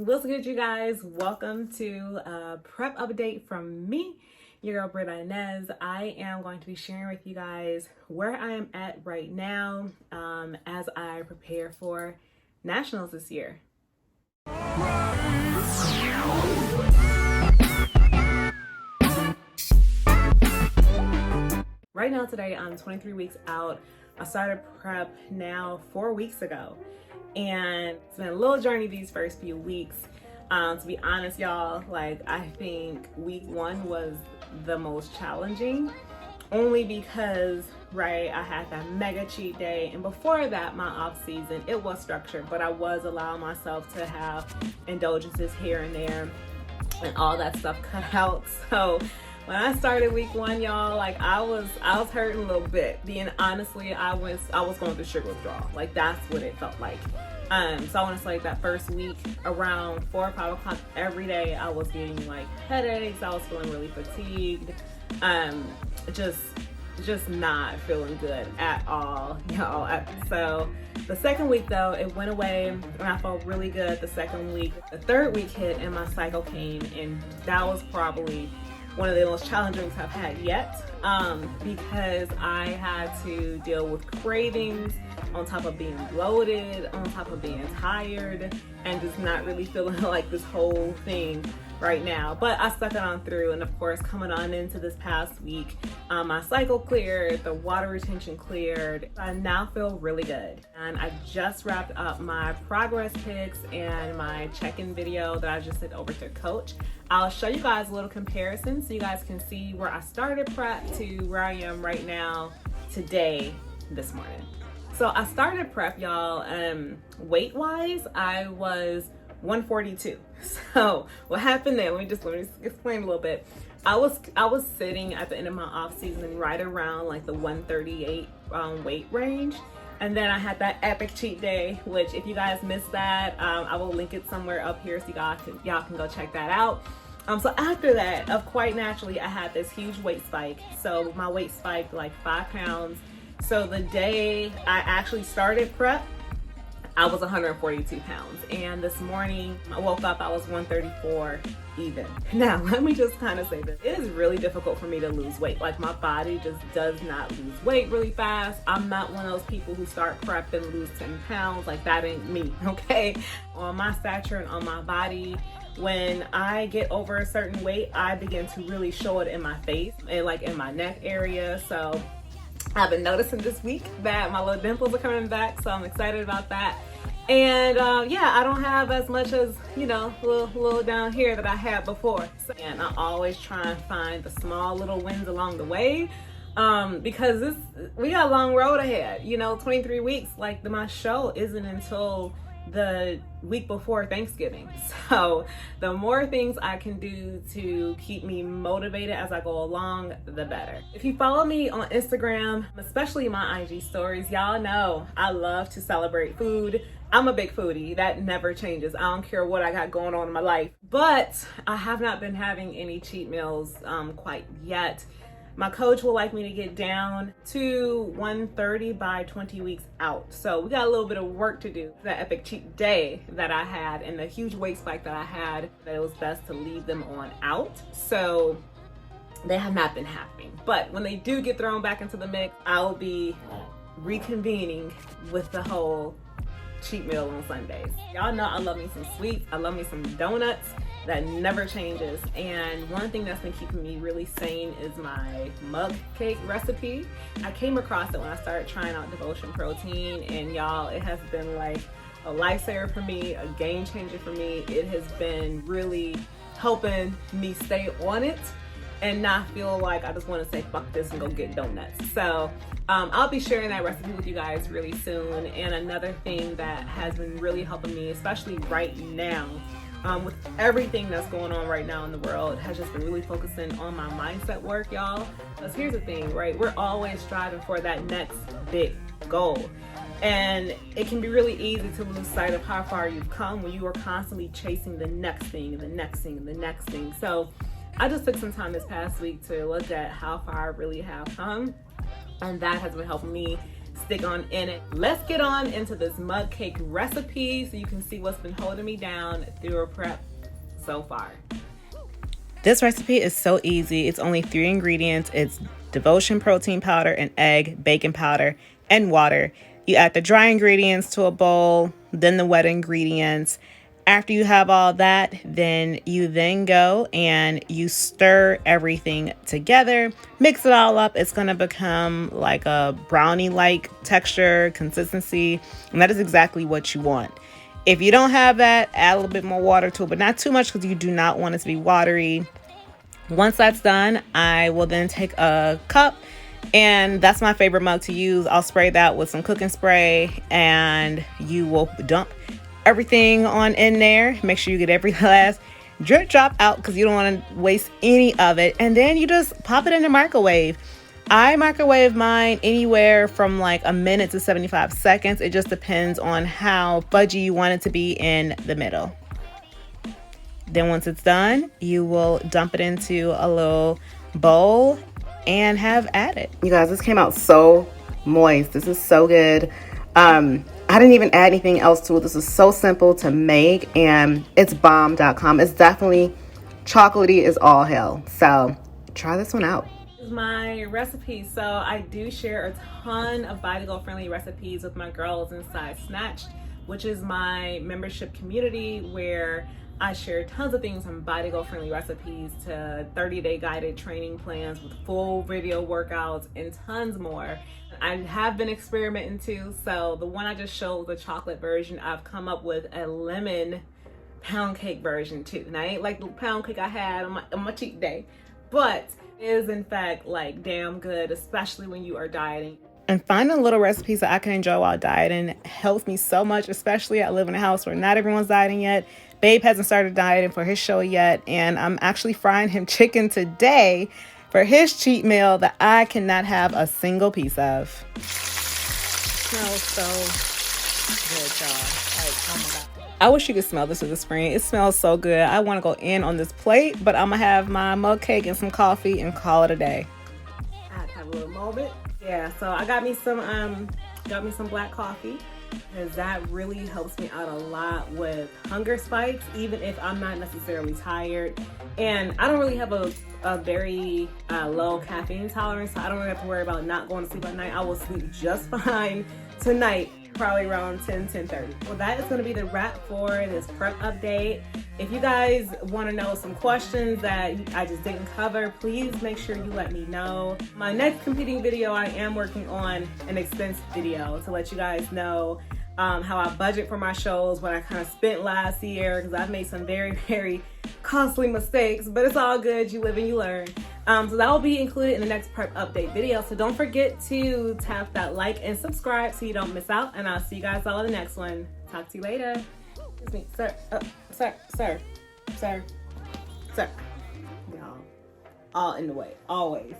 What's good, you guys? Welcome to a prep update from me, your girl Britta Inez. I am going to be sharing with you guys where I am at right now as I prepare for nationals this year. Right now, today, I'm 23 weeks out. I started prep now 4 weeks ago. And it's been a little journey these first few weeks. To be honest, y'all, I think week 1 was the most challenging, only because, I had that mega cheat day. And before that, my off season, it was structured, but I was allowing myself to have indulgences here and there and all that stuff cut out. So when I started week 1, y'all, I was hurting a little bit. Being honestly, I was going through sugar withdrawal. That's what it felt like. So I want to say that first week around 4 or 5 o'clock every day, I was getting headaches. I was feeling really fatigued. Just not feeling good at all, y'all. So the second week though, it went away and I felt really good the second week. The third week hit and my cycle came, and that was probably one of the most challenging weeks I've had yet, because I had to deal with cravings on top of being bloated, on top of being tired, and just not really feeling like this whole thing right now. But I stuck it on through, and of course, coming on into this past week, my cycle cleared, the water retention cleared. I now feel really good. And I just wrapped up my progress pics and my check-in video that I just sent over to Coach. I'll show you guys a little comparison so you guys can see where I started prep to where I am right now today, this morning. So I started prep, y'all, weight-wise, I was 142. So what happened there? Let me explain a little bit. I was sitting at the end of my off season right around the 138 weight range. And then I had that epic cheat day, which if you guys missed that, I will link it somewhere up here so y'all can go check that out. So after that, quite naturally, I had this huge weight spike. So my weight spiked 5 pounds. So the day I actually started prep, I was 142 pounds. And this morning I woke up, I was 134 even. Now, let me just kind of say this. It is really difficult for me to lose weight. My body just does not lose weight really fast. I'm not one of those people who start prep and lose 10 pounds. That ain't me, okay? On my stature and on my body, when I get over a certain weight, I begin to really show it in my face and in my neck area. So I've been noticing this week that my little dimples are coming back, so I'm excited about that. And I don't have as much as, little down here that I had before. And I always try and find the small little wins along the way, because we got a long road ahead. 23 weeks, my show isn't until the week before Thanksgiving. So the more things I can do to keep me motivated as I go along, the better. If you follow me on Instagram, especially my IG stories, y'all know I love to celebrate food. I'm a big foodie. That never changes. I don't care what I got going on in my life. But I have not been having any cheat meals quite yet. My coach would like me to get down to 130 by 20 weeks out. So we got a little bit of work to do. That epic cheat day that I had and the huge weight spike that I had, that it was best to leave them on out. So they have not been happening. But when they do get thrown back into the mix, I will be reconvening with the whole cheat meal on Sundays. Y'all know I love me some sweets. I love me some donuts. That never changes. And one thing that's been keeping me really sane is my mug cake recipe. I came across it when I started trying out Devotion Protein, and y'all, it has been a lifesaver for me, a game changer for me. It has been really helping me stay on it and not feel like I just want to say fuck this and go get donuts. So I'll be sharing that recipe with you guys really soon. And another thing that has been really helping me, especially right now, with everything that's going on right now in the world, has just been really focusing on my mindset work, y'all. Because here's the thing, we're always striving for that next big goal. And it can be really easy to lose sight of how far you've come when you are constantly chasing the next thing and the next thing and the next thing. So I just took some time this past week to look at how far I really have come. And that has been helping me stick on in it. Let's get on into this mug cake recipe so you can see what's been holding me down through a prep so far. This recipe is so easy. It's only 3 ingredients. It's Devotion protein powder, an egg, baking powder, and water. You add the dry ingredients to a bowl, then the wet ingredients. After you have all that, then you go and you stir everything together, mix it all up. It's going to become like a brownie-like texture, consistency, and that is exactly what you want. If you don't have that, add a little bit more water to it, but not too much because you do not want it to be watery. Once that's done, I will then take a cup, and that's my favorite mug to use. I'll spray that with some cooking spray, and you will dump everything on in there. Make sure you get every last drip drop out because you don't want to waste any of it. And then you just pop it in the microwave. I microwave mine anywhere from like a minute to 75 seconds. It just depends on how fudgy you want it to be in the middle. Then once it's done, you will dump it into a little bowl and have at it. You guys, this came out so moist. This is so good. I didn't even add anything else to it. This is so simple to make, and it's bomb.com. It's definitely chocolatey as all hell. So try this one out. My recipe. So I do share a ton of Vitago friendly recipes with my girls inside Snatched, which is my membership community where I share tons of things from Vitago friendly recipes to 30-day guided training plans with full video workouts and tons more. I have been experimenting too. So the one I just showed, the chocolate version, I've come up with a lemon pound cake version too. And I ain't like the pound cake I had on my cheat day, but is in fact like damn good, especially when you are dieting. And finding little recipes that I can enjoy while dieting helps me so much, especially I live in a house where not everyone's dieting yet. Babe hasn't started dieting for his show yet, and I'm actually frying him chicken today for his cheat meal that I cannot have a single piece of. Smells so good, y'all. Like, oh my God. I wish you could smell this in the spring. It smells so good. I want to go in on this plate, but I'm gonna have my mug cake and some coffee and call it a day. I had to have a little moment. Yeah, so I got me some black coffee, because that really helps me out a lot with hunger spikes, even if I'm not necessarily tired. And I don't really have a very low caffeine tolerance, so I don't really have to worry about not going to sleep at night. I will sleep just fine tonight, probably around 10:30. Well, that is going to be the wrap for this prep update. If you guys want to know some questions that I just didn't cover, please make sure you let me know. My next competing video, I am working on an expense video to let you guys know how I budget for my shows, what I kind of spent last year, because I've made some very, very costly mistakes, but it's all good. You live and you learn. So that will be included in the next prep update video. So don't forget to tap that like and subscribe so you don't miss out. And I'll see you guys all in the next one. Talk to you later. Excuse me, sir. Sir. Y'all, all in the way, always.